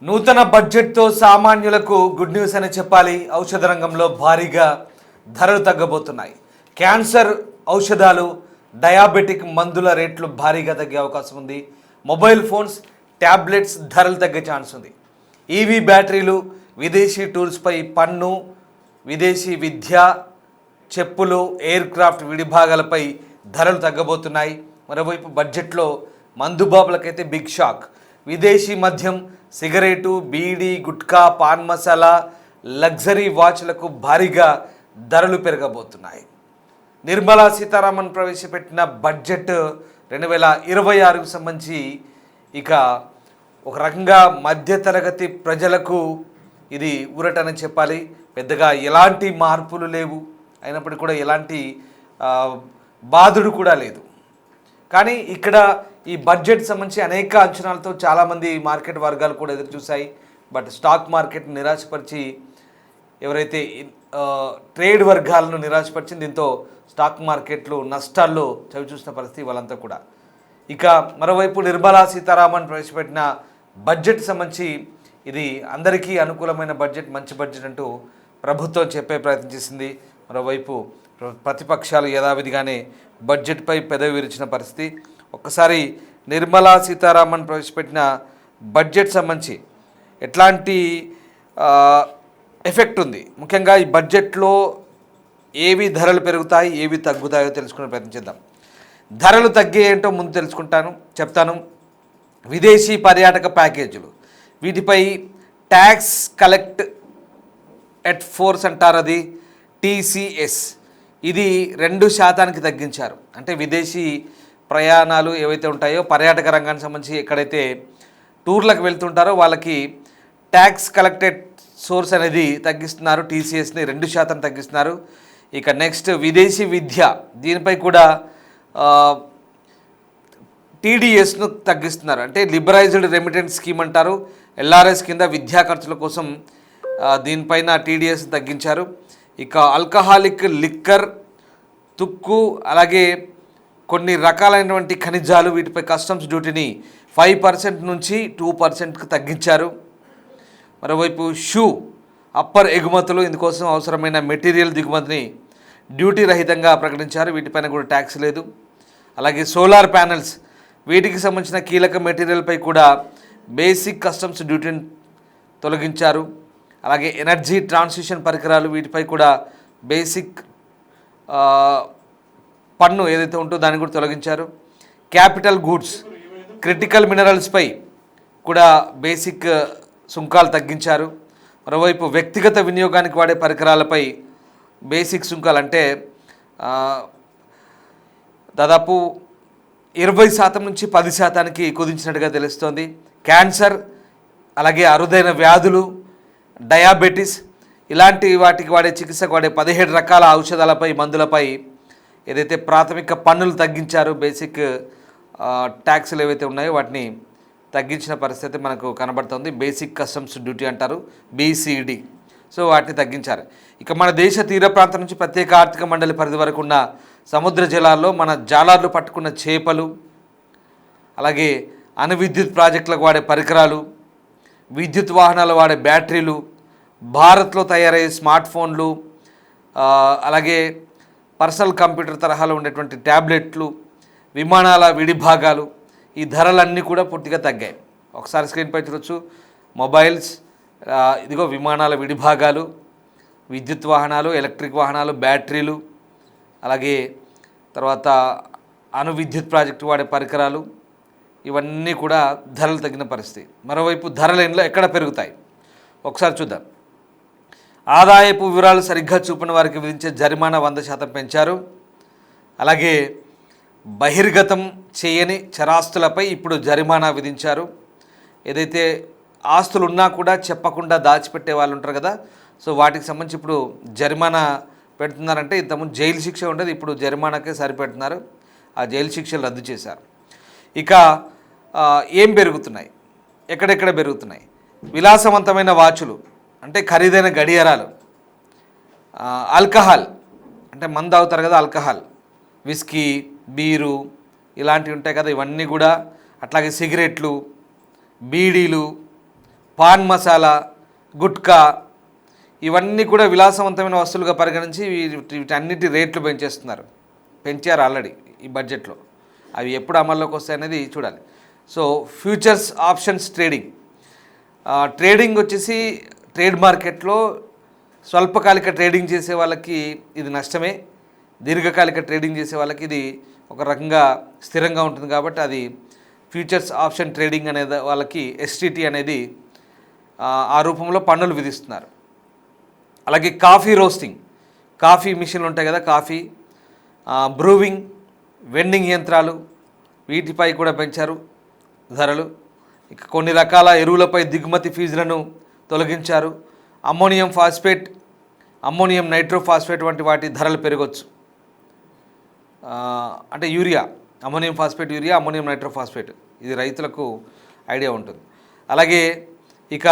నూతన బడ్జెట్తో సామాన్యులకు గుడ్ న్యూస్ అని చెప్పాలి. ఔషధ రంగంలో భారీగా ధరలు తగ్గబోతున్నాయి. క్యాన్సర్ ఔషధాలు, డయాబెటిక్ మందుల రేట్లు భారీగా తగ్గే అవకాశం ఉంది. మొబైల్ ఫోన్స్, ట్యాబ్లెట్స్ ధరలు తగ్గే ఛాన్స్ ఉంది. ఈవీ బ్యాటరీలు, విదేశీ టూల్స్పై పన్ను, విదేశీ విద్య, చెప్పులు, ఎయిర్ క్రాఫ్ట్ విడిభాగాలపై ధరలు తగ్గబోతున్నాయి. మరోవైపు బడ్జెట్లో మందుబాబులకైతే బిగ్ షాక్. విదేశీ మద్యం, సిగరెటు, బీడీ, గుట్కా, పాన్ మసాలా, లగ్జరీ వాచ్లకు భారీగా ధరలు పెరగబోతున్నాయి. నిర్మలా సీతారామన్ ప్రవేశపెట్టిన బడ్జెట్ 2026కు సంబంధించి ఇక ఒక రకంగా మధ్యతరగతి ప్రజలకు ఇది ఊరటని చెప్పాలి. పెద్దగా ఎలాంటి మార్పులు లేవు, అయినప్పటికీ కూడా ఎలాంటి బాధుడు కూడా లేదు. కానీ ఇక్కడ ఈ బడ్జెట్ సంబంధించి అనేక అంచనాలతో చాలామంది మార్కెట్ వర్గాలు కూడా ఎదురు చూశాయి. బట్ స్టాక్ మార్కెట్ నిరాశపరిచి, ఎవరైతే ట్రేడ్ వర్గాలను నిరాశపరిచింది, దీంతో స్టాక్ మార్కెట్లు నష్టాల్లో చవి చూసిన పరిస్థితి వాళ్ళంతా కూడా. ఇక మరోవైపు నిర్మలా సీతారామన్ ప్రవేశపెట్టిన బడ్జెట్ సంబంధించి ఇది అందరికీ అనుకూలమైన బడ్జెట్, మంచి బడ్జెట్ అంటూ ప్రభుత్వం చెప్పే ప్రయత్నం చేసింది. మరోవైపు ప్రతిపక్షాలు యథావిధిగానే బడ్జెట్పై పెదవి విరిచిన పరిస్థితి. ఒక్కసారి నిర్మలా సీతారామన్ ప్రవేశపెట్టిన బడ్జెట్ సంబంధించి ఎట్లాంటి ఎఫెక్ట్ ఉంది, ముఖ్యంగా ఈ బడ్జెట్లో ఏవి ధరలు పెరుగుతాయి, ఏవి తగ్గుతాయో తెలుసుకునే ప్రయత్నం చేద్దాం. ధరలు తగ్గే ఏంటో ముందు చెప్తాను. విదేశీ పర్యాటక ప్యాకేజీలు, వీటిపై ట్యాక్స్ కలెక్ట్ ఎట్ ఫోర్స్ అంటారు, అది TCS. ఇది 2% తగ్గించారు. అంటే విదేశీ ప్రయాణాలు ఏవైతే ఉంటాయో, పర్యాటక రంగానికి సంబంధించి ఎక్కడైతే టూర్లకు వెళ్తుంటారో వాళ్ళకి ట్యాక్స్ కలెక్టెడ్ సోర్స్ అనేది తగ్గిస్తున్నారు. TCSని 2% తగ్గిస్తున్నారు. ఇక నెక్స్ట్ విదేశీ విద్య, దీనిపై కూడా TDSను తగ్గిస్తున్నారు. అంటే లిబరైజ్డ్ రెమిటెన్స్ స్కీమ్ అంటారు. LRS కింద విద్యా ఖర్చుల కోసం దీనిపైన TDS తగ్గించారు. ఇక ఆల్కహాలిక్ లిక్కర్, తుక్కు, అలాగే కొన్ని రకాలైనటువంటి ఖనిజాలు, వీటిపై కస్టమ్స్ డ్యూటీని 5% నుంచి 2%కు తగ్గించారు. మరోవైపు షూ అప్పర్ ఎగుమతులు, ఇందుకోసం అవసరమైన మెటీరియల్ దిగుమతిని డ్యూటీ రహితంగా ప్రకటించారు. వీటిపైన కూడా ట్యాక్స్ లేదు. అలాగే సోలార్ ప్యానెల్స్, వీటికి సంబంధించిన కీలక మెటీరియల్పై కూడా బేసిక్ కస్టమ్స్ డ్యూటీని తొలగించారు. అలాగే ఎనర్జీ ట్రాన్సిషన్ పరికరాలు, వీటిపై కూడా బేసిక్ పన్ను ఏదైతే ఉంటుందో దాన్ని కూడా తొలగించారు. క్యాపిటల్ గూడ్స్, క్రిటికల్ మినరల్స్పై కూడా బేసిక్ సుంకాలు తగ్గించారు. మరోవైపు వ్యక్తిగత వినియోగానికి వాడే పరికరాలపై బేసిక్ సుంకాలు అంటే దాదాపు 20% నుంచి 10%కి కుదించినట్టుగా తెలుస్తోంది. క్యాన్సర్, అలాగే అరుదైన వ్యాధులు, డయాబెటీస్, ఇలాంటి వాటికి వాడే చికిత్సకు వాడే 17 రకాల ఔషధాలపై, మందులపై ఏదైతే ప్రాథమిక పన్నులు తగ్గించారో, బేసిక్ ట్యాక్స్లు ఏవైతే ఉన్నాయో వాటిని తగ్గించిన పరిస్థితి మనకు కనబడుతుంది. బేసిక్ కస్టమ్స్ డ్యూటీ అంటారు, BCD. సో వాటిని తగ్గించారు. ఇక మన దేశ తీర ప్రాంతం నుంచి ప్రత్యేక ఆర్థిక మండలి పరిధి వరకు ఉన్న సముద్ర జలాల్లో మన జాలర్లు పట్టుకున్న చేపలు, అలాగే అణు విద్యుత్ ప్రాజెక్టులకు వాడే పరికరాలు, విద్యుత్ వాహనాలు వాడే బ్యాటరీలు, భారత్లో తయారయ్యే స్మార్ట్ ఫోన్లు, అలాగే పర్సనల్ కంప్యూటర్ తరహాలో ఉండేటువంటి ట్యాబ్లెట్లు, విమానాల విడిభాగాలు, ఈ ధరలన్నీ కూడా పూర్తిగా తగ్గాయి. ఒకసారి స్క్రీన్పై చూడొచ్చు. మొబైల్స్, ఇదిగో విమానాల విడిభాగాలు, విద్యుత్ వాహనాలు, ఎలక్ట్రిక్ వాహనాలు, బ్యాటరీలు, అలాగే తర్వాత అణు విద్యుత్ ప్రాజెక్టు వాడే పరికరాలు, ఇవన్నీ కూడా ధరలు తగ్గిన పరిస్థితి. మరోవైపు ధరలు ఎక్కడ పెరుగుతాయి ఒకసారి చూద్దాం. ఆదాయపు వివరాలు సరిగ్గా చూపిన వారికి విధించే జరిమానా 100% పెంచారు. అలాగే బహిర్గతం చేయని చరాస్తులపై ఇప్పుడు జరిమానా విధించారు. ఏదైతే ఆస్తులు ఉన్నా కూడా చెప్పకుండా దాచిపెట్టే వాళ్ళు ఉంటారు కదా, సో వాటికి సంబంధించి ఇప్పుడు జరిమానా పెడుతున్నారంటే ఇంతకుముందు జైలు శిక్ష ఉండేది, ఇప్పుడు జరిమానాకే సరిపెడుతున్నారు. ఆ జైలు శిక్షలు రద్దు చేశారు. ఇక ఏం పెరుగుతున్నాయి, ఎక్కడెక్కడ పెరుగుతున్నాయి? విలాసవంతమైన వాచులు, అంటే ఖరీదైన గడియారాలు, ఆల్కహాల్, అంటే మందు తాగుతారు కదా, ఆల్కహాల్, విస్కీ, బీరు ఇలాంటివి ఉంటాయి కదా, ఇవన్నీ కూడా. అట్లాగే సిగరెట్లు, బీడీలు, పాన్ మసాలా, గుట్కా ఇవన్నీ కూడా విలాసవంతమైన వస్తువులుగా పరిగణించి వీటన్నిటి రేట్లు పెంచారు ఆల్రెడీ ఈ బడ్జెట్లో. అవి ఎప్పుడు అమల్లోకి వస్తాయనేది చూడాలి. సో ఫ్యూచర్స్ ఆప్షన్స్ ట్రేడింగ్ వచ్చేసి ట్రేడ్ మార్కెట్లో స్వల్పకాలిక ట్రేడింగ్ చేసే వాళ్ళకి ఇది నష్టమే, దీర్ఘకాలిక ట్రేడింగ్ చేసే వాళ్ళకి ఇది ఒక రకంగా స్థిరంగా ఉంటుంది. కాబట్టి అది ఫ్యూచర్స్ ఆప్షన్ ట్రేడింగ్ అనేది వాళ్ళకి ఎస్టీటీ అనేది ఆ రూపంలో పన్నులు విధిస్తున్నారు. అలాగే కాఫీ రోస్టింగ్, కాఫీ మిషన్లు ఉంటాయి కదా, కాఫీ బ్రూవింగ్, వెండింగ్ యంత్రాలు, వీటిపై కూడా పెంచారు ధరలు. ఇక కొన్ని రకాల ఎరువులపై దిగుమతి ఫీజులను తొలగించారు. అమ్మోనియం ఫాస్ఫేట్, అమ్మోనియం నైట్రోఫాస్ఫేట్ వంటి వాటి ధరలు పెరగవచ్చు. అంటే urea, ammonium phosphate urea, ammonium nitrophosphate, ఇది రైతులకు ఐడియా ఉంటుంది. అలాగే ఇక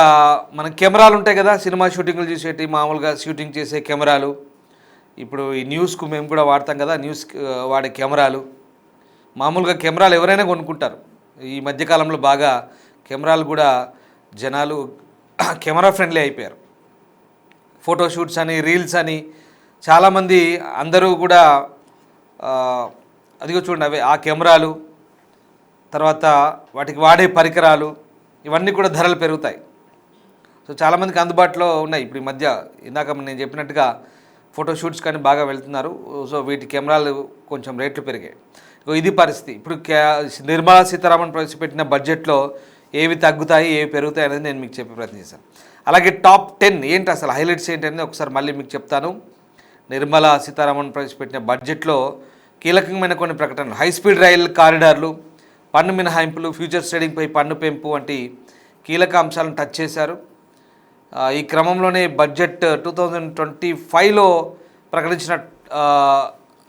మన కెమెరాలు ఉంటాయి కదా, సినిమా షూటింగ్లు చూసేటి మామూలుగా షూటింగ్ చేసే కెమెరాలు, ఇప్పుడు ఈ న్యూస్కు మేము కూడా వాడతాం కదా, న్యూస్ వాడే కెమెరాలు, మామూలుగా కెమెరాలు ఎవరైనా కొనుక్కుంటారు. ఈ మధ్యకాలంలో బాగా కెమెరాలు కూడా జనాలు కెమెరా ఫ్రెండ్లీ అయిపోయారు. ఫోటోషూట్స్ అని, రీల్స్ అని చాలామంది అందరూ కూడా అదిగో చూడండి అవే ఆ కెమెరాలు, తర్వాత వాటికి వాడే పరికరాలు, ఇవన్నీ కూడా ధరలు పెరుగుతాయి. సో చాలామందికి అందుబాటులో ఉన్నాయి. ఇప్పుడు ఈ మధ్య ఇందాక నేను చెప్పినట్టుగా ఫోటోషూట్స్ కానీ బాగా వెళ్తున్నారు. సో వీటి కెమెరాలు కొంచెం రేట్లు పెరిగాయి. ఇది పరిస్థితి. ఇప్పుడు నిర్మలా సీతారామన్ ప్రవేశపెట్టిన బడ్జెట్లో ఏవి తగ్గుతాయి, ఏవి పెరుగుతాయి అనేది నేను మీకు చెప్పే ప్రయత్నం చేశాను. అలాగే టాప్ 10 ఏంటి, అసలు హైలైట్స్ ఏంటి అనేది ఒకసారి మళ్ళీ మీకు చెప్తాను. నిర్మలా సీతారామన్ ప్రవేశపెట్టిన బడ్జెట్లో కీలకమైన కొన్ని ప్రకటనలు: హైస్పీడ్ రైల్ కారిడార్లు, పన్ను మినహాయింపులు, ఫ్యూచర్ ట్రేడింగ్పై పన్ను పెంపు వంటి కీలక అంశాలను టచ్ చేశారు. ఈ క్రమంలోనే బడ్జెట్ 2025లో ప్రకటించిన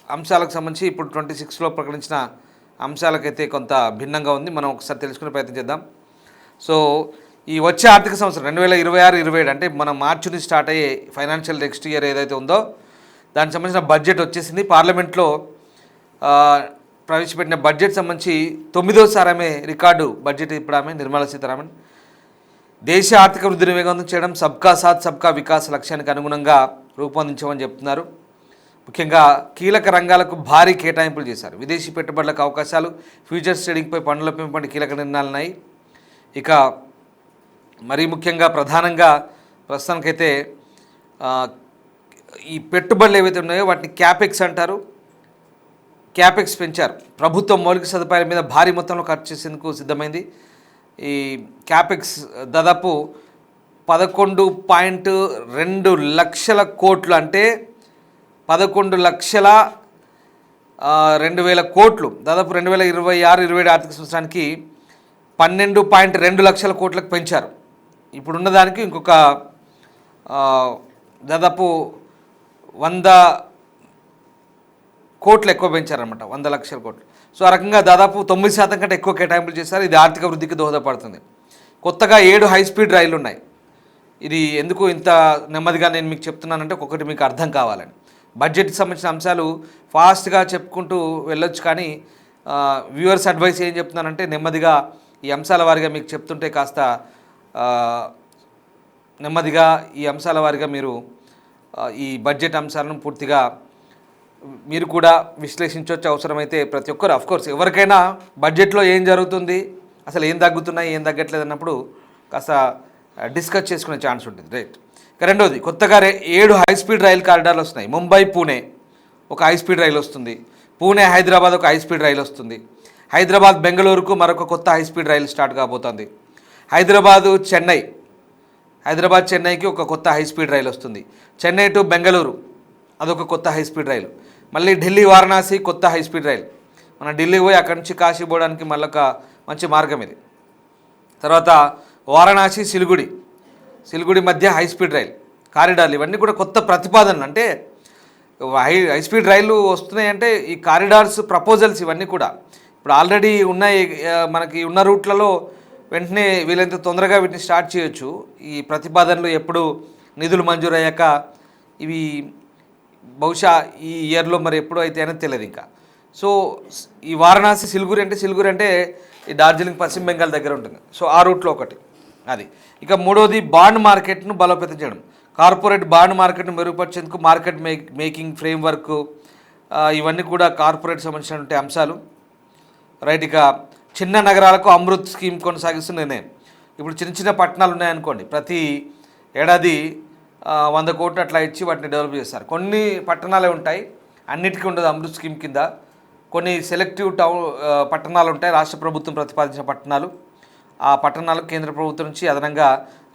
అంశాలకు సంబంధించి ఇప్పుడు 26లో ప్రకటించిన అంశాలకైతే కొంత భిన్నంగా ఉంది. మనం ఒకసారి తెలుసుకునే ప్రయత్నం చేద్దాం. సో ఈ వచ్చే ఆర్థిక సంవత్సరం 2026-27 అంటే మన మార్చి నుంచి స్టార్ట్ అయ్యే ఫైనాన్షియల్ నెక్స్ట్ ఇయర్ ఏదైతే ఉందో దానికి సంబంధించిన బడ్జెట్ వచ్చేసింది. పార్లమెంట్లో ప్రవేశపెట్టిన బడ్జెట్ సంబంధించి 9వసారి ఆమె రికార్డు బడ్జెట్ ఇప్పుడు ఆమె నిర్మలా సీతారామన్. దేశ ఆర్థిక వృద్ధిని వేగవంతం చేయడం, సబ్కా సాత్ సబ్కా వికాస్ లక్ష్యానికి అనుగుణంగా రూపొందించమని చెప్తున్నారు. ముఖ్యంగా కీలక రంగాలకు భారీ కేటాయింపులు చేశారు. విదేశీ పెట్టుబడులకు అవకాశాలు, ఫ్యూచర్స్ ట్రేడింగ్పై పన్నుల పెంపు వంటి కీలక నిర్ణయాలు ఉన్నాయి. ఇక మరీ ముఖ్యంగా ప్రధానంగా ప్రస్తుతానికైతే ఈ పెట్టుబడులు ఏవైతే ఉన్నాయో వాటిని క్యాపెక్స్ అంటారు. క్యాపెక్స్ పెంచారు. ప్రభుత్వం మౌలిక సదుపాయాల మీద భారీ మొత్తంలో ఖర్చు చేసేందుకు సిద్ధమైంది. ఈ క్యాపెక్స్ దాదాపు 11.2 లక్షల కోట్లు, అంటే 11,02,000 కోట్లు, దాదాపు 2026-27 ఆర్థిక సంవత్సరానికి 12.2 లక్షల కోట్లకు పెంచారు. ఇప్పుడున్న దానికి ఇంకొక దాదాపు 100 కోట్లు ఎక్కువ పెంచారనమాట, 100 లక్షల కోట్లు. సో ఆ రకంగా దాదాపు 9% కంటే ఎక్కువ కేటాయింపులు చేశారు. ఇది ఆర్థిక వృద్ధికి దోహదపడుతుంది. కొత్తగా 7 హైస్పీడ్ రైళ్లు ఉన్నాయి. ఇది ఎందుకు ఇంత నెమ్మదిగా నేను మీకు చెప్తున్నానంటే ఒక్కొక్కటి మీకు అర్థం కావాలని. బడ్జెట్కి సంబంధించిన అంశాలు ఫాస్ట్గా చెప్పుకుంటూ వెళ్ళొచ్చు, కానీ వ్యూవర్స్ అడ్వైస్ ఏం చెప్తున్నానంటే నెమ్మదిగా ఈ అంశాల వారిగా మీకు చెప్తుంటే కాస్త నెమ్మదిగా ఈ అంశాల వారిగా మీరు ఈ బడ్జెట్ అంశాలను పూర్తిగా మీరు కూడా విశ్లేషించవచ్చు. అవసరమైతే ప్రతి ఒక్కరు, అఫ్కోర్స్ ఎవరికైనా బడ్జెట్లో ఏం జరుగుతుంది, అసలు ఏం తగ్గుతున్నాయి ఏం తగ్గట్లేదు అన్నప్పుడు కాస్త డిస్కస్ చేసుకునే ఛాన్స్ ఉంటుంది, రైట్. ఇక రెండోది, కొత్తగా 7 హైస్పీడ్ రైల్ కారిడార్లు వస్తున్నాయి. ముంబై పూణే ఒక హైస్పీడ్ రైలు వస్తుంది, పూణే హైదరాబాద్ ఒక హైస్పీడ్ రైలు వస్తుంది, హైదరాబాద్ బెంగళూరుకు మరొక కొత్త హైస్పీడ్ రైలు స్టార్ట్ కాబోతోంది, హైదరాబాద్ చెన్నైకి ఒక కొత్త హైస్పీడ్ రైలు వస్తుంది, చెన్నై టు బెంగళూరు అదొక కొత్త హైస్పీడ్ రైలు, మళ్ళీ ఢిల్లీ వారణాసి కొత్త హైస్పీడ్ రైలు, మన ఢిల్లీ పోయి అక్కడి నుంచి కాశీ పోవడానికి మళ్ళీ ఒక మంచి మార్గం ఇది. తర్వాత వారణాసి సిలిగుడి మధ్య హైస్పీడ్ రైలు కారిడార్లు, ఇవన్నీ కూడా కొత్త ప్రతిపాదనలు. అంటే హైస్పీడ్ రైళ్ళు వస్తున్నాయంటే ఈ కారిడార్స్ ప్రపోజల్స్ ఇవన్నీ కూడా ఇప్పుడు ఆల్రెడీ ఉన్నాయి. మనకి ఉన్న రూట్లలో వెంటనే వీలైనంత తొందరగా వీటిని స్టార్ట్ చేయొచ్చు. ఈ ప్రతిపాదనలు ఎప్పుడు నిధులు మంజూరు అయ్యాక ఇవి బహుశా ఈ ఇయర్లో మరి ఎప్పుడు అయితే అనేది తెలియదు ఇంకా. సో ఈ వారణాసి సిలిగురి అంటే ఈ డార్జిలింగ్ పశ్చిమ బెంగాల్ దగ్గర ఉంటుంది. సో ఆ రూట్లో ఒకటి. అది. ఇక మూడోది బాండ్ మార్కెట్ను బలోపేతం చేయడం. కార్పొరేట్ బాండ్ మార్కెట్ను మెరుగుపరిచేందుకు మార్కెట్ మేకింగ్ ఫ్రేమ్వర్క్, ఇవన్నీ కూడా కార్పొరేట్ సంబంధించినటువంటి అంశాలు. రైట్. ఇక చిన్న నగరాలకు అమృత్ స్కీమ్ కొనసాగిస్తున్న నిర్ణయం. ఇప్పుడు చిన్న చిన్న పట్టణాలు ఉన్నాయనుకోండి, ప్రతి ఏడాది 100 కోట్లు అట్లా ఇచ్చి వాటిని డెవలప్ చేస్తారు. కొన్ని పట్టణాలే ఉంటాయి, అన్నిటికీ ఉండదు అమృత్ స్కీమ్ కింద. కొన్ని సెలెక్టివ్ పట్టణాలు ఉంటాయి, రాష్ట్ర ప్రభుత్వం ప్రతిపాదించిన పట్టణాలు. ఆ పట్టణాలకు కేంద్ర ప్రభుత్వం నుంచి అదనంగా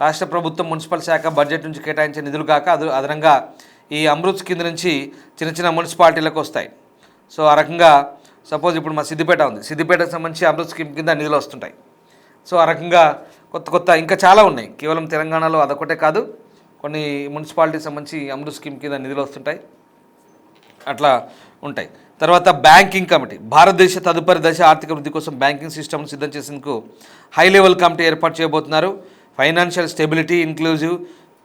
రాష్ట్ర ప్రభుత్వం మున్సిపల్ శాఖ బడ్జెట్ నుంచి కేటాయించే నిధులు కాక అదనంగా ఈ అమృత్ కింద నుంచి చిన్న చిన్న మున్సిపాలిటీలకు వస్తాయి. సో ఆ రకంగా సపోజ్ ఇప్పుడు మా సిద్దిపేట ఉంది, సిద్దిపేటకు సంబంధించి అమృత్ స్కీమ్ కింద నిధులు వస్తుంటాయి. సో ఆ రకంగా కొత్త ఇంకా చాలా ఉన్నాయి. కేవలం తెలంగాణలో అదొకటే కాదు, కొన్ని మున్సిపాలిటీకి సంబంధించి అమృత్ స్కీమ్ కింద నిధులు వస్తుంటాయి, అట్లా ఉంటాయి. తర్వాత బ్యాంకింగ్ కమిటీ. భారతదేశ తదుపరి దశ ఆర్థిక వృద్ధి కోసం బ్యాంకింగ్ సిస్టమ్ను సిద్ధం చేసేందుకు హై లెవెల్ కమిటీ ఏర్పాటు చేయబోతున్నారు. ఫైనాన్షియల్ స్టెబిలిటీ, ఇంక్లూజివ్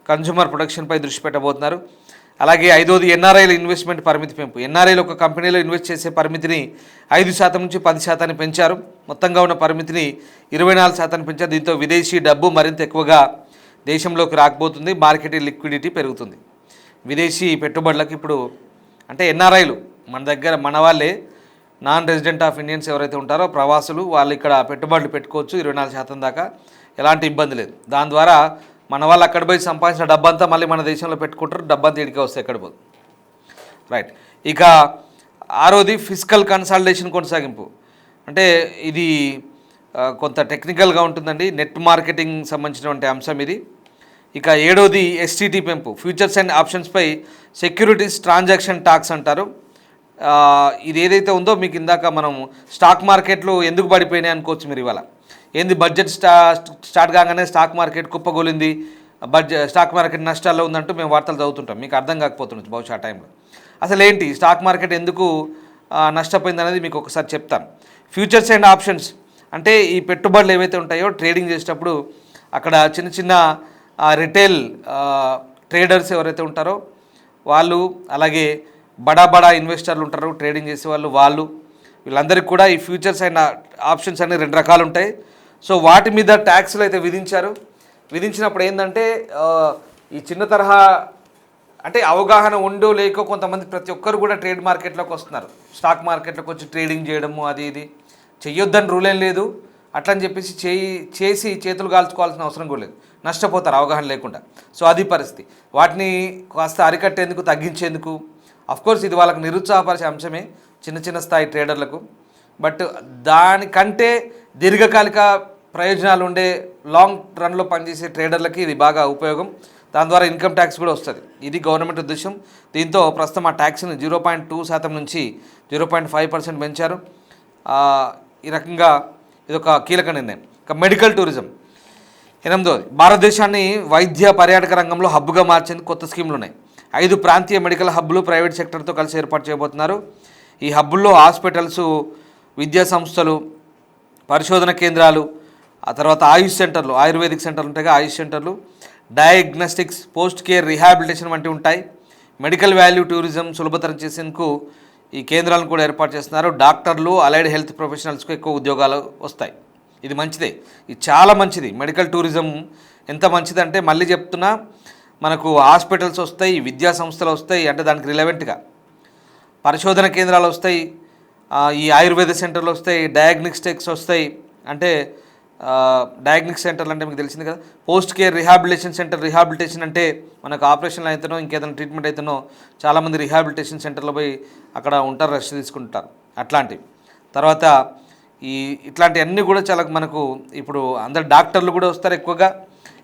కన్జ్యూమర్ ప్రొటెక్షన్పై దృష్టి పెట్టబోతున్నారు. అలాగే 5వది ఎన్ఆర్ఐల ఇన్వెస్ట్మెంట్ పరిమితి పెంపు. ఎన్ఆర్ఐలు ఒక కంపెనీలో ఇన్వెస్ట్ చేసే పరిమితిని 5% నుంచి 10% పెంచారు. మొత్తంగా ఉన్న పరిమితిని 24% పెంచారు. దీంతో విదేశీ డబ్బు మరింత ఎక్కువగా దేశంలోకి రాకపోతుంది, మార్కెట్ లిక్విడిటీ పెరుగుతుంది. విదేశీ పెట్టుబడులకు ఇప్పుడు అంటే ఎన్ఆర్ఐలు మన దగ్గర మన వాళ్ళే, నాన్ రెసిడెంట్ ఆఫ్ ఇండియన్స్ ఎవరైతే ఉంటారో ప్రవాసులు, వాళ్ళు ఇక్కడ పెట్టుబడులు పెట్టుకోవచ్చు 24% దాకా, ఎలాంటి ఇబ్బంది లేదు. దాని ద్వారా మన వాళ్ళు అక్కడ పోయి సంపాదించిన డబ్బంతా మళ్ళీ మన దేశంలో పెట్టుకుంటారు, డబ్బంతా ఇడికే వస్తాయి ఎక్కడ పోదు. రైట్. ఇక 6వది ఫిజికల్ కన్సాలిడేషన్ కొనసాగింపు. అంటే ఇది కొంత టెక్నికల్గా ఉంటుందండి, నెట్ మార్కెటింగ్ సంబంధించినటువంటి అంశం ఇది. ఇక 7వది ఎస్టీటీ పెంపు. ఫ్యూచర్స్ అండ్ ఆప్షన్స్పై సెక్యూరిటీస్ ట్రాన్సాక్షన్ టాక్స్ అంటారు. ఇది ఏదైతే ఉందో మీకు ఇందాక మనం స్టాక్ మార్కెట్లు ఎందుకు పడిపోయినాయి అనుకోవచ్చు మీరు ఇవాళ. ఏంది బడ్జెట్ స్టార్ట్ కాగానే స్టాక్ మార్కెట్ కుప్పగోలింది, స్టాక్ మార్కెట్ నష్టాల్లో ఉందంటూ మేము వార్తలు చదువుతుంటాం, మీకు అర్థం కాకపోతుండొచ్చు బహుశా ఆ టైంలో. అసలు ఏంటి స్టాక్ మార్కెట్ ఎందుకు నష్టపోయింది అనేది మీకు ఒకసారి చెప్తాను. ఫ్యూచర్స్ అండ్ ఆప్షన్స్ అంటే ఈ పెట్టుబడులు ఏవైతే ఉంటాయో ట్రేడింగ్ చేసేటప్పుడు అక్కడ చిన్న చిన్న రిటైల్ ట్రేడర్స్ ఎవరైతే ఉంటారో వాళ్ళు, అలాగే బడా ఇన్వెస్టర్లు ఉంటారు ట్రేడింగ్ చేసేవాళ్ళు, వీళ్ళందరికీ కూడా ఈ ఫ్యూచర్స్ అండ్ ఆప్షన్స్ అనే 2 రకాలు ఉంటాయి. సో వాటి మీద ట్యాక్స్లు అయితే విధించారు. విధించినప్పుడు ఏంటంటే ఈ చిన్న తరహా అంటే అవగాహన ఉండో లేకో కొంతమంది ప్రతి ఒక్కరు కూడా ట్రేడ్ మార్కెట్లోకి వస్తున్నారు, స్టాక్ మార్కెట్లోకి వచ్చి ట్రేడింగ్ చేయడము అది ఇది చెయ్యొద్దని రూల్ ఏం లేదు. అట్లని చెప్పేసి చేసి చేతులు కాల్చుకోవాల్సిన అవసరం కూడా లేదు, నష్టపోతారు అవగాహన లేకుండా. సో అది పరిస్థితి. వాటిని కాస్త అరికట్టేందుకు, తగ్గించేందుకు, అఫ్కోర్స్ ఇది వాళ్ళకి నిరుత్సాహపరిచే అంశమే చిన్న స్థాయి ట్రేడర్లకు. బట్ దానికంటే దీర్ఘకాలిక ప్రయోజనాలు ఉండే లాంగ్ రన్లో పనిచేసే ట్రేడర్లకి ఇది బాగా ఉపయోగం. దాని ద్వారా ఇన్కమ్ ట్యాక్స్ కూడా వస్తుంది. ఇది గవర్నమెంట్ ఉద్దేశం. దీంతో ప్రస్తుతం ఆ ట్యాక్స్ని 0.2% నుంచి 0.5% పెంచారు. ఈ రకంగా ఇదొక కీలక నిర్ణయం. ఇక మెడికల్ టూరిజం 8వది. భారతదేశాన్ని వైద్య పర్యాటక రంగంలో హబ్గా మార్చేందుకు కొత్త స్కీములు ఉన్నాయి. 5 ప్రాంతీయ మెడికల్ హబ్బులు ప్రైవేట్ సెక్టర్తో కలిసి ఏర్పాటు చేయబోతున్నారు. ఈ హబ్బుల్లో హాస్పిటల్స్, విద్యా సంస్థలు, పరిశోధన కేంద్రాలు, ఆ తర్వాత ఆయుష్ సెంటర్లు, ఆయుర్వేదిక్ సెంటర్లు ఉంటాయి, ఆయుష్ సెంటర్లు, డయాగ్నోస్టిక్స్, పోస్ట్ కేర్, రిహాబిలిటేషన్ వంటివి ఉంటాయి. మెడికల్ వాల్యూ టూరిజం సులభతరం చేసేందుకు ఈ కేంద్రాలను కూడా ఏర్పాటు చేస్తున్నారు. డాక్టర్లు, అలైడ్ హెల్త్ ప్రొఫెషనల్స్కు ఎక్కువ ఉద్యోగాలు వస్తాయి. ఇది మంచిదే, ఇది చాలా మంచిది. మెడికల్ టూరిజం ఎంత మంచిదంటే మళ్ళీ చెప్తున్నా, మనకు హాస్పిటల్స్ వస్తాయి, విద్యా సంస్థలు వస్తాయి, అంటే దానికి రిలవెంట్గా పరిశోధన కేంద్రాలు వస్తాయి, ఈ ఆయుర్వేద సెంటర్లు వస్తాయి, డయాగ్నోస్టిక్స్ వస్తాయి. అంటే డయాగ్నిక్ సెంటర్లు అంటే మీకు తెలిసింది కదా. Post care, rehabilitation centre. Rehabilitation అంటే మనకు ఆపరేషన్లు అయితేనో ఇంకేదైనా ట్రీట్మెంట్ అయితేనో చాలామంది రిహాబిలిటేషన్ సెంటర్లో పోయి అక్కడ ఉంటారు, రెస్ట్ తీసుకుంటారు, అట్లాంటివి. తర్వాత ఇట్లాంటివన్నీ కూడా చాలా మనకు ఇప్పుడు అందరు డాక్టర్లు కూడా వస్తారు ఎక్కువగా,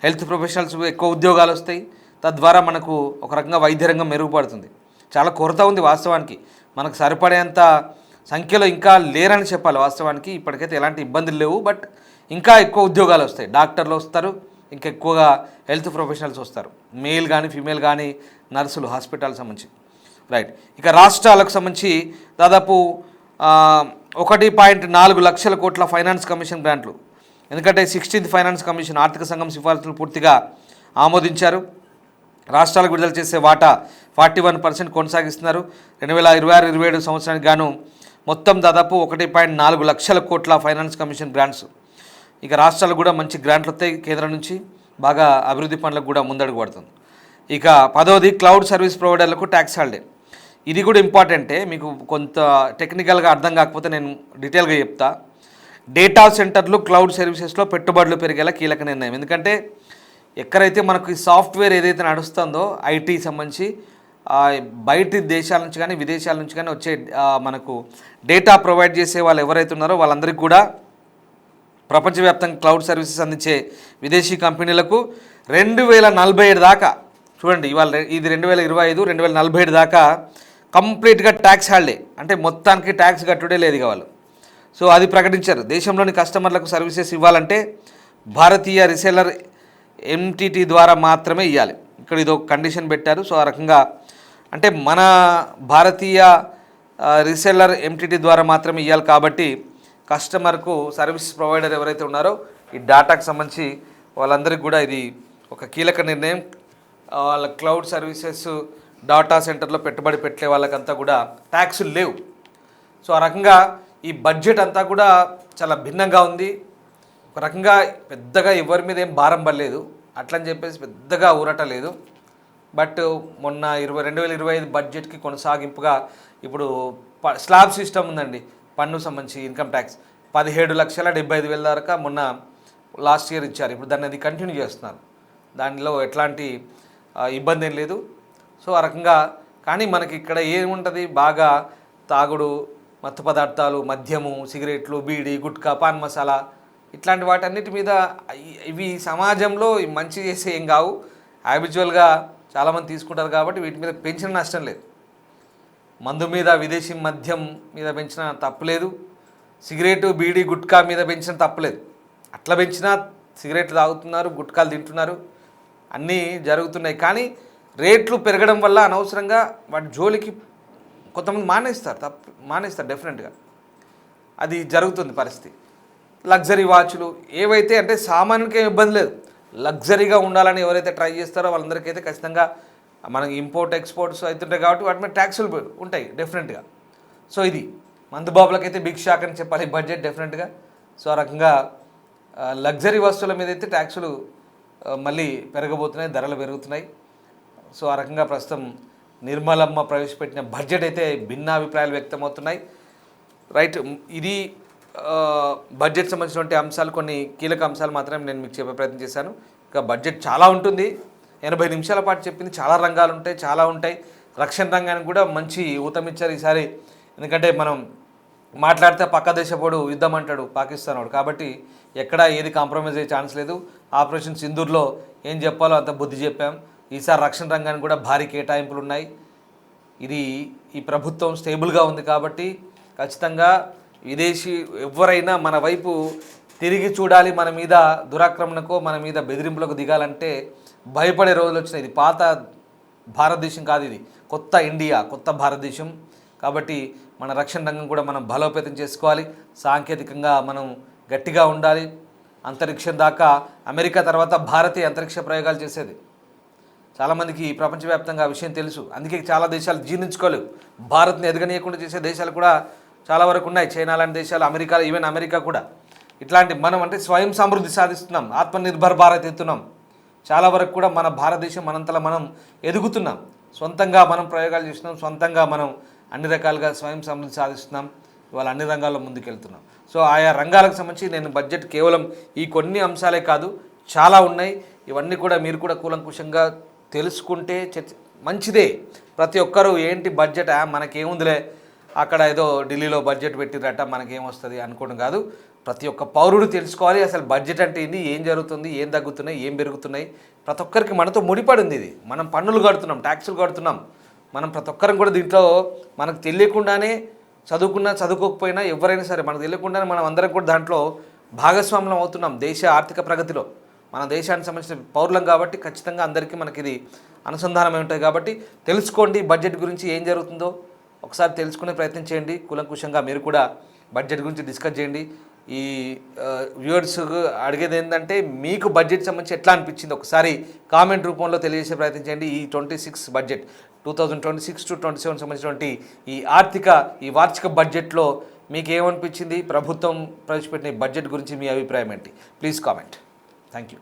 హెల్త్ ప్రొఫెషనల్స్ ఎక్కువ ఉద్యోగాలు వస్తాయి. తద్వారా మనకు ఒక రకంగా వైద్య రంగం మెరుగుపడుతుంది. చాలా కొరత ఉంది వాస్తవానికి, మనకు సరిపడేంత సంఖ్యలో ఇంకా లేరని చెప్పాలి వాస్తవానికి. ఇప్పటికైతే ఎలాంటి ఇబ్బందులు లేవు, బట్ ఇంకా ఎక్కువ ఉద్యోగాలు వస్తాయి. డాక్టర్లు వస్తారు, ఇంకా ఎక్కువగా హెల్త్ ప్రొఫెషనల్స్ వస్తారు, మేల్ కానీ ఫీమేల్ కానీ, నర్సులు, హాస్పిటల్ సంబంధించి. రైట్. ఇక రాష్ట్రాలకు సంబంధించి దాదాపు 1.4 లక్షల కోట్ల ఫైనాన్స్ కమిషన్ గ్రాంట్లు. ఎందుకంటే 16th ఫైనాన్స్ కమిషన్ ఆర్థిక సంఘం సిఫార్సులు పూర్తిగా ఆమోదించారు. రాష్ట్రాలకు విడుదల చేసే వాటా 41% కొనసాగిస్తున్నారు. 2026-27 సంవత్సరానికి గాను మొత్తం దాదాపు 1.4 లక్షల కోట్ల ఫైనాన్స్ కమిషన్ గ్రాంట్స్ ఇక రాష్ట్రాలకు కూడా మంచి గ్రాంట్లు వస్తాయి కేంద్రం నుంచి, బాగా అభివృద్ధి పనులకు కూడా ముందడుగు పడుతుంది. ఇక 10వది క్లౌడ్ సర్వీస్ ప్రొవైడర్లకు ట్యాక్స్ హాలిడే. ఇది కూడా ఇంపార్టెంటే, మీకు కొంత టెక్నికల్గా అర్థం కాకపోతే నేను డీటెయిల్గా చెప్తా. డేటా సెంటర్లు క్లౌడ్ సర్వీసెస్లో పెట్టుబడులు పెరిగేలా కీలక నిర్ణయం. ఎందుకంటే ఎక్కడైతే మనకు ఈ సాఫ్ట్వేర్ ఏదైతే నడుస్తుందో ఐటీ సంబంధించి బయటి దేశాల నుంచి కానీ విదేశాల నుంచి కానీ వచ్చే మనకు డేటా ప్రొవైడ్ చేసే వాళ్ళు ఎవరైతే ఉన్నారో వాళ్ళందరికీ కూడా ప్రపంచవ్యాప్తంగా క్లౌడ్ సర్వీసెస్ అందించే విదేశీ కంపెనీలకు 2047 దాకా, చూడండి ఇవాళ ఇది 2025, 2047 దాకా కంప్లీట్గా ట్యాక్స్ హాలిడే, అంటే మొత్తానికి ట్యాక్స్ కట్టుడే లేదు కావాలి. సో అది ప్రకటించారు. దేశంలోని కస్టమర్లకు సర్వీసెస్ ఇవ్వాలంటే భారతీయ రీసెల్లర్ ఎంటిటీ ద్వారా మాత్రమే ఇవ్వాలి. ఇక్కడ ఇది ఒక కండిషన్ పెట్టారు. సో ఆ రకంగా అంటే మన భారతీయ రీసెల్లర్ ఎంటిటీ ద్వారా మాత్రమే ఇవ్వాలి. కాబట్టి కస్టమర్కు సర్వీస్ ప్రొవైడర్ ఎవరైతే ఉన్నారో ఈ డేటాకు సంబంధించి వాళ్ళందరికీ కూడా ఇది ఒక కీలక నిర్ణయం. వాళ్ళ క్లౌడ్ సర్వీసెస్ డాటా సెంటర్లో పెట్టుబడి పెట్టే వాళ్ళకంతా కూడా ట్యాక్సులు లేవు. సో ఆ రకంగా ఈ బడ్జెట్ అంతా కూడా చాలా భిన్నంగా ఉంది. ఒక రకంగా పెద్దగా ఎవరి మీద ఏం భారం పడలేదు, అట్లని చెప్పేసి పెద్దగా ఊరట లేదు. బట్ మొన్న 2025 బడ్జెట్కి కొనసాగింపుగా ఇప్పుడు స్లాబ్ సిస్టమ్ ఉందండి, పన్ను సంబంధించి ఇన్కమ్ ట్యాక్స్ 17,75,000 దాకా మొన్న లాస్ట్ ఇయర్ ఇచ్చారు. ఇప్పుడు దాన్ని అది కంటిన్యూ చేస్తున్నారు. దానిలో ఎట్లాంటి ఇబ్బంది ఏం లేదు. సో ఆ రకంగా కానీ మనకి ఇక్కడ ఏముంటుంది, బాగా తాగుడు, మత్తు పదార్థాలు, మద్యము, సిగరెట్లు, బీడీ, గుట్కా, పాన్ మసాలా ఇట్లాంటి వాటన్నిటి మీద ఇవి సమాజంలో మంచి చేసే ఏం కావు, హ్యాబిచువల్గా చాలామంది తీసుకుంటారు కాబట్టి వీటి మీద పెంచిన నష్టం లేదు. మందు మీద, విదేశీ మద్యం మీద పెంచిన తప్పులేదు, సిగరెట్, బీడీ, గుట్కా మీద పెంచిన తప్పులేదు. అట్లా పెంచినా సిగరెట్లు తాగుతున్నారు, గుట్కాలు తింటున్నారు, అన్నీ జరుగుతున్నాయి. కానీ రేట్లు పెరగడం వల్ల అనవసరంగా వాటి జోలికి కొంతమంది మానేస్తారు డెఫినెట్గా, అది జరుగుతుంది పరిస్థితి. లగ్జరీ వాచ్లు ఏవైతే అంటే సామాన్యునికి ఏం ఇబ్బంది లేదు, లగ్జరీగా ఉండాలని ఎవరైతే ట్రై చేస్తారో వాళ్ళందరికైతే ఖచ్చితంగా మనకి ఇంపోర్ట్ ఎక్స్పోర్ట్స్ అవుతుంటాయి కాబట్టి వాటి మీద ట్యాక్సులు ఉంటాయి డెఫినెట్గా. సో ఇది మందుబాబులకైతే బిగ్ షాక్ అని చెప్పాలి బడ్జెట్ డెఫినెట్గా. సో ఆ రకంగా లగ్జరీ వస్తువుల మీద అయితే ట్యాక్సులు మళ్ళీ పెరగబోతున్నాయి, ధరలు పెరుగుతున్నాయి. సో ఆ రకంగా ప్రస్తుతం నిర్మలమ్మ ప్రవేశపెట్టిన బడ్జెట్ అయితే భిన్నాభిప్రాయాలు వ్యక్తమవుతున్నాయి. రైట్, ఇది బడ్జెట్ సంబంధించినటువంటి అంశాలు, కొన్ని కీలక అంశాలు మాత్రమే నేను మీకు చెప్పే ప్రయత్నం చేశాను. ఇంకా బడ్జెట్ చాలా ఉంటుంది, 80 నిమిషాల పాటు చెప్పింది. చాలా రంగాలు ఉంటాయి, చాలా ఉంటాయి. రక్షణ రంగానికి కూడా మంచి ఊతమిచ్చారు ఈసారి. ఎందుకంటే మనం మాట్లాడితే పక్క దేశపోడు యుద్ధం అంటాడు పాకిస్తాన్ వాడు, కాబట్టి ఎక్కడా ఏది కాంప్రమైజ్ అయ్యే ఛాన్స్ లేదు. ఆపరేషన్ సింధూర్లో ఏం చెప్పాలో అంత బుద్ధి చెప్పాం. ఈసారి రక్షణ రంగానికి కూడా భారీ కేటాయింపులు ఉన్నాయి. ఇది ఈ ప్రభుత్వం స్టేబుల్గా ఉంది కాబట్టి ఖచ్చితంగా విదేశీ ఎవరైనా మన వైపు తిరిగి చూడాలి, మన మీద దురాక్రమణకో మన మీద బెదిరింపులకు దిగాలంటే భయపడే రోజులు వచ్చినాయి. ఇది పాత భారతదేశం కాదు, ఇది కొత్త ఇండియా, కొత్త భారతదేశం. కాబట్టి మన రక్షణ రంగం కూడా మనం బలోపేతం చేసుకోవాలి, సాంకేతికంగా మనం గట్టిగా ఉండాలి. అంతరిక్షం దాకా అమెరికా తర్వాత భారతీయ అంతరిక్ష ప్రయోగాలు చేసేది. చాలామందికి ప్రపంచవ్యాప్తంగా విషయం తెలుసు, అందుకే చాలా దేశాలు జీర్ణించుకోలేవు. భారత్ని ఎదగనీయకుండా చేసే దేశాలు కూడా చాలా వరకు ఉన్నాయి, చైనా లాంటి దేశాలు, అమెరికా, ఈవెన్ అమెరికా కూడా. ఇట్లాంటి మనం అంటే స్వయం సమృద్ధి సాధిస్తున్నాం, ఆత్మనిర్భర్ భారత్ ఎత్తున్నాం. చాలా వరకు కూడా మన భారతదేశం మనంతలా మనం ఎదుగుతున్నాం, సొంతంగా మనం ప్రయోగాలు చేస్తున్నాం, సొంతంగా మనం అన్ని రకాలుగా స్వయం సమృద్ధి సాధిస్తున్నాం. ఇవాళ అన్ని రంగాల్లో ముందుకెళ్తున్నాం. సో ఆయా రంగాలకు సంబంధించి నేను బడ్జెట్ కేవలం ఈ కొన్ని అంశాలే కాదు, చాలా ఉన్నాయి. ఇవన్నీ కూడా మీరు కూడా కూలంకుషంగా తెలుసుకుంటే మంచిదే. ప్రతి ఒక్కరూ ఏంటి బడ్జెట్ మనకేముందిలే, అక్కడ ఏదో ఢిల్లీలో బడ్జెట్ పెట్టిరట మనకేమొస్తుంది అనుకోవడం కాదు. ప్రతి ఒక్క పౌరుడు తెలుసుకోవాలి అసలు బడ్జెట్ అంటే ఏంది, ఏం జరుగుతుంది, ఏం తగ్గుతున్నాయి, ఏం పెరుగుతున్నాయి. ప్రతి ఒక్కరికి మనతో ముడిపడింది ఇది. మనం పన్నులు కడుతున్నాం, ట్యాక్సులు కడుతున్నాం. మనం ప్రతి ఒక్కరం కూడా దీంట్లో మనకు తెలియకుండానే, చదువుకున్నా చదువుకోకపోయినా ఎవరైనా సరే మనకు తెలియకుండానే మనం అందరం కూడా దాంట్లో భాగస్వామ్యం అవుతున్నాం దేశ ఆర్థిక ప్రగతిలో. మన దేశానికి సంబంధించిన పౌరులం కాబట్టి ఖచ్చితంగా అందరికీ మనకి ఇది అనుసంధానమై ఉంటుంది. కాబట్టి తెలుసుకోండి బడ్జెట్ గురించి ఏం జరుగుతుందో ఒకసారి తెలుసుకునే ప్రయత్నం చేయండి. కూలంకుషంగా మీరు కూడా బడ్జెట్ గురించి డిస్కస్ చేయండి. ఈ వ్యూవర్స్ అడిగేది ఏంటంటే మీకు బడ్జెట్ సంబంధించి ఎట్లా అనిపించింది ఒకసారి కామెంట్ రూపంలో తెలియజేసే ప్రయత్నం చేయండి. ఈ 26 బడ్జెట్ 2026 to 27 సంబంధించినటువంటి ఈ వార్షిక బడ్జెట్లో మీకు ఏమనిపించింది? ప్రభుత్వం ప్రవేశపెట్టిన ఈ బడ్జెట్ గురించి మీ అభిప్రాయం ఏంటి? Please comment. Thank you.